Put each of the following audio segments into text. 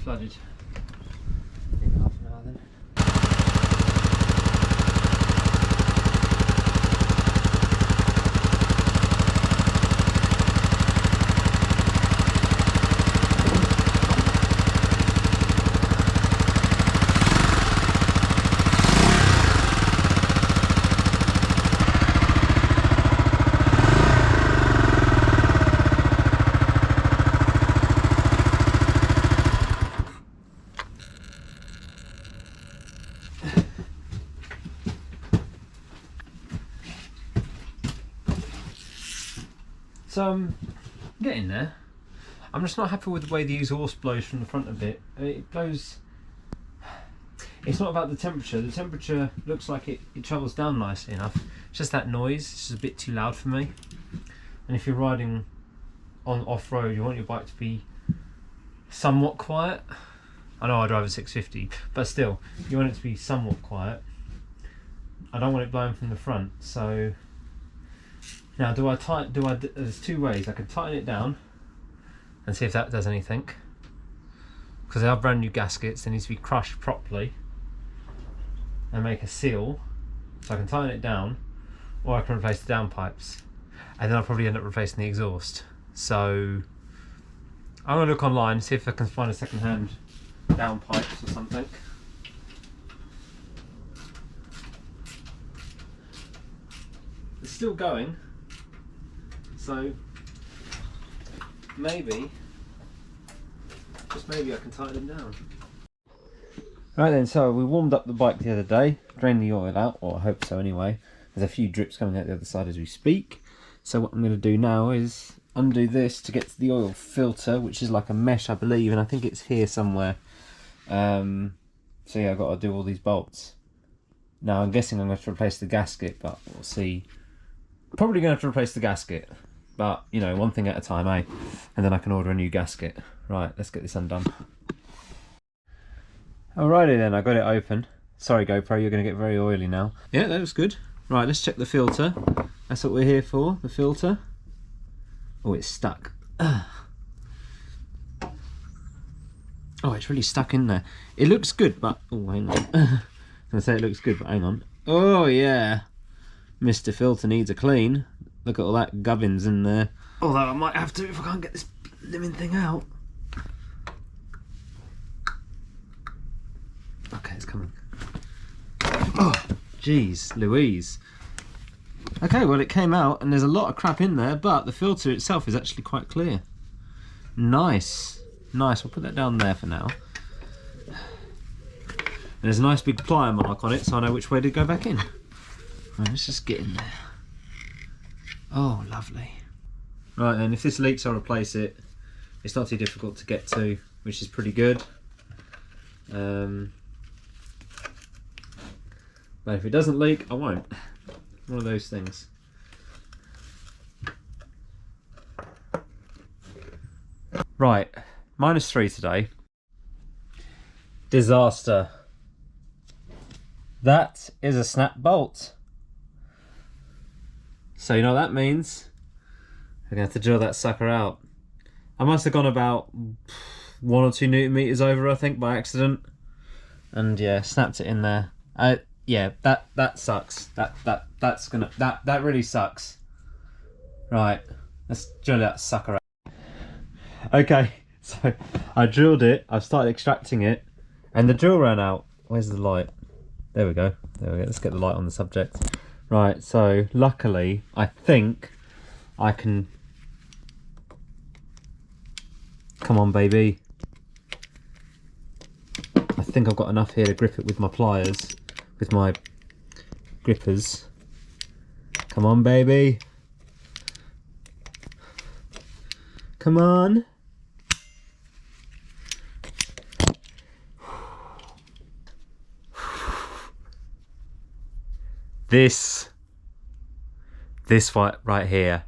flooded. Give it half an hour then. So I'm getting there. I'm just not happy with the way the exhaust blows from the front of it. It blows. It's not about the temperature. The temperature looks like it travels down nicely enough. It's just that noise. It's just a bit too loud for me. And if you're riding on off-road, you want your bike to be somewhat quiet. I know I drive a 650, but still, you want it to be somewhat quiet. I don't want it blowing from the front, so. Now, there's two ways. I can tighten it down and see if that does anything. Because they are brand new gaskets, they need to be crushed properly and make a seal. So I can tighten it down, or I can replace the downpipes. And then I'll probably end up replacing the exhaust. So I'm going to look online, see if I can find a second-hand downpipes or something. It's still going. So maybe, just maybe I can tighten them down. Right then, so we warmed up the bike the other day, drained the oil out, or I hope so anyway. There's a few drips coming out the other side as we speak. So what I'm going to do now is undo this to get to the oil filter, which is like a mesh I believe, and I think it's here somewhere. So yeah, I've got to do all these bolts. Now I'm guessing I'm going to have to replace the gasket, but we'll see. Probably going to have to replace the gasket. But, you know, one thing at a time, eh? And then I can order a new gasket. Right, let's get this undone. Alrighty then, I got it open. Sorry GoPro, you're going to get very oily now. Yeah, that looks good. Right, let's check the filter. That's what we're here for, the filter. Oh, it's stuck. Oh, it's really stuck in there. It looks good, but... Oh, hang on. I was going to say it looks good, but hang on. Oh, yeah. Mr. Filter needs a clean. Look at all that gubbins in there. Although I might have to if I can't get this living thing out. Okay, it's coming. Oh, jeez, Louise. Okay, well it came out and there's a lot of crap in there, but the filter itself is actually quite clear. Nice. Nice, we'll put that down there for now. And there's a nice big plier mark on it, so I know which way to go back in. Right, let's just get in there. Oh, lovely. Right then, if this leaks, I'll replace it. It's not too difficult to get to, which is pretty good. But if it doesn't leak, I won't. One of those things. Right, -3 today. Disaster. That is a snap bolt. So you know what that means? We're going to have to drill that sucker out. I must have gone about 1 or 2 Newton meters over, I think, by accident. And yeah, snapped it in there. Yeah, that sucks. That really sucks. Right, let's drill that sucker out. Okay, so I drilled it, I've started extracting it, and the drill ran out. Where's the light? There we go. There we go. Let's get the light on the subject. Right, so luckily, I think I can... Come on, baby. I think I've got enough here to grip it with my pliers, with my grippers. Come on, baby. Come on. This right here,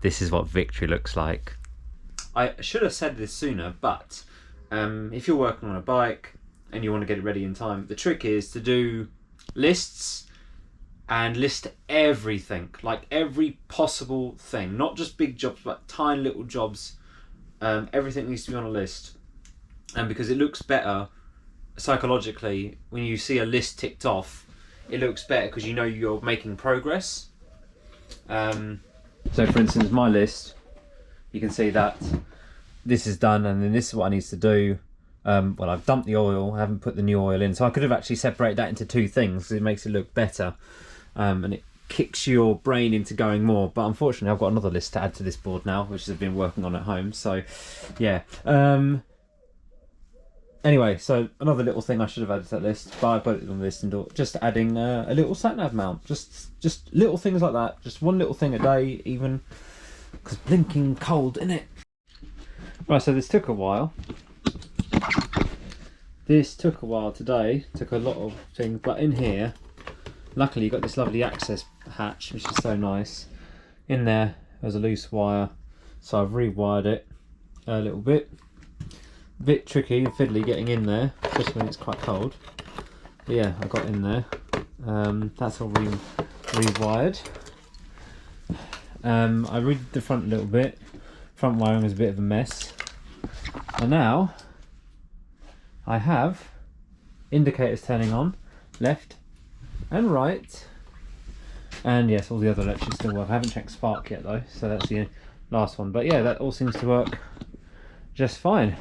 this is what victory looks like. I should have said this sooner, but if you're working on a bike and you want to get it ready in time, the trick is to do lists and list everything, like every possible thing, not just big jobs, but tiny little jobs. Everything needs to be on a list. and because it looks better psychologically when you see a list ticked off, it looks better because you know you're making progress. So for instance, my list, you can see that this is done, and then this is what I need to do. Well, I've dumped the oil, I haven't put the new oil in, so I could have actually separated that into two things because it makes it look better, and it kicks your brain into going more. But unfortunately, I've got another list to add to this board now, which I've been working on at home. So yeah. Anyway, so another little thing I should have added to that list, but I put it on the list, and just adding a little sat-nav mount. Just little things like that. Just one little thing a day, even, because blinking cold, innit? Right, so this took a while. This took a while today. Took a lot of things, but in here, luckily you got this lovely access hatch, which is so nice. In there was a loose wire, so I've rewired it a little bit. Bit tricky and fiddly getting in there, especially when it's quite cold. But yeah, I got in there. That's all rewired. I redid the front a little bit. Front wiring was a bit of a mess. And now I have indicators turning on, left and right. And yes, all the other electrics still work. I haven't checked spark yet though, so that's the last one. But yeah, that all seems to work just fine.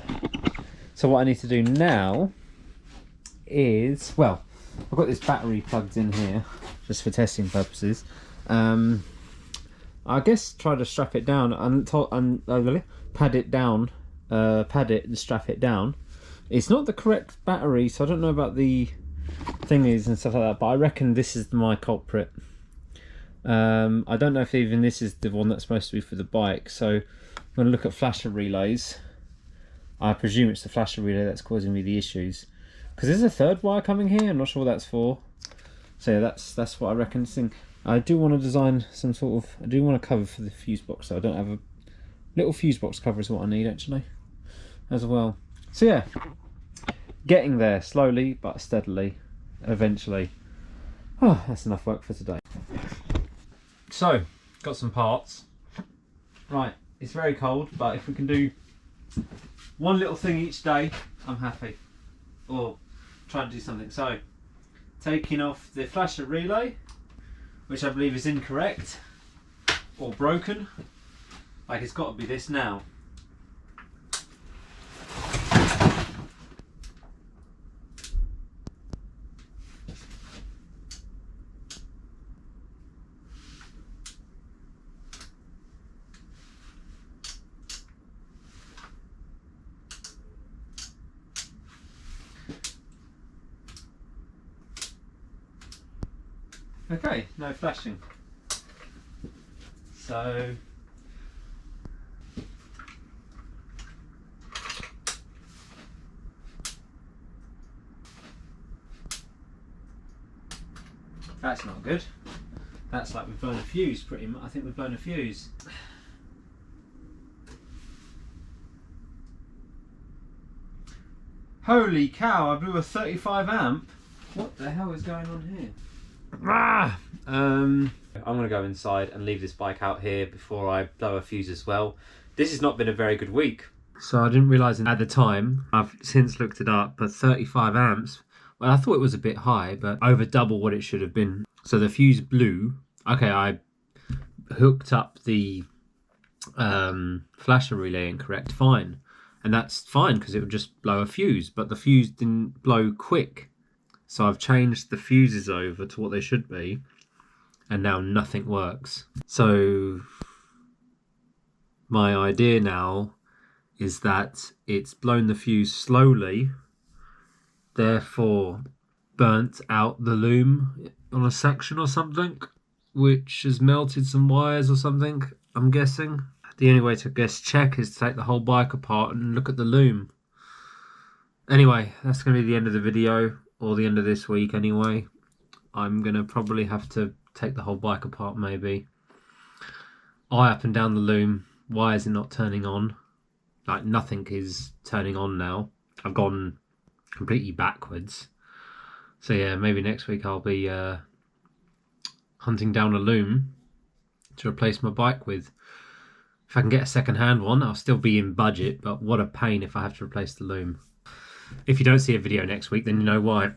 So what I need to do now is, well, I've got this battery plugged in here just for testing purposes. I guess try to strap it down and pad it down, pad it and strap it down. It's not the correct battery, so I don't know about the thingies and stuff like that, but I reckon this is my culprit. I don't know if even this is the one that's supposed to be for the bike, so I'm going to look at flasher relays. I presume it's the flasher relay that's causing me the issues, because there's a third wire coming here. I'm not sure what that's for. So yeah, that's what I reckon. I do want to design some sort of, I do want a cover for the fuse box, so I don't have a little fuse box cover is what I need actually as well. So yeah, getting there slowly but steadily, eventually. Oh, that's enough work for today. So got some parts. Right, it's very cold, but if we can do one little thing each day, I'm happy. Or try to do something. So, taking off the flasher relay, which I believe is incorrect or broken. Like, it's got to be this now. Okay, no flashing. So that's not good. That's like we've blown a fuse pretty much. I think we've blown a fuse. Holy cow, I blew a 35 amp. What the hell is going on here? I'm going to go inside and leave this bike out here before I blow a fuse as well. This has not been a very good week. So I didn't realise at the time, I've since looked it up, but 35 amps, well I thought it was a bit high, but over double what it should have been. So the fuse blew. Okay, I hooked up the flasher relay incorrect, fine. And that's fine because it would just blow a fuse, but the fuse didn't blow quick. So I've changed the fuses over to what they should be, and now nothing works. So my idea now is that it's blown the fuse slowly, therefore burnt out the loom on a section or something, which has melted some wires or something, I'm guessing. The only way to check is to take the whole bike apart and look at the loom. Anyway, that's going to be the end of the video. Or the end of this week anyway. I'm going to probably have to take the whole bike apart maybe. Eye up and down the loom. Why is it not turning on? Like nothing is turning on now. I've gone completely backwards. So yeah, maybe next week I'll be hunting down a loom to replace my bike with. If I can get a second hand one, I'll still be in budget, but what a pain if I have to replace the loom. If you don't see a video next week, then you know why.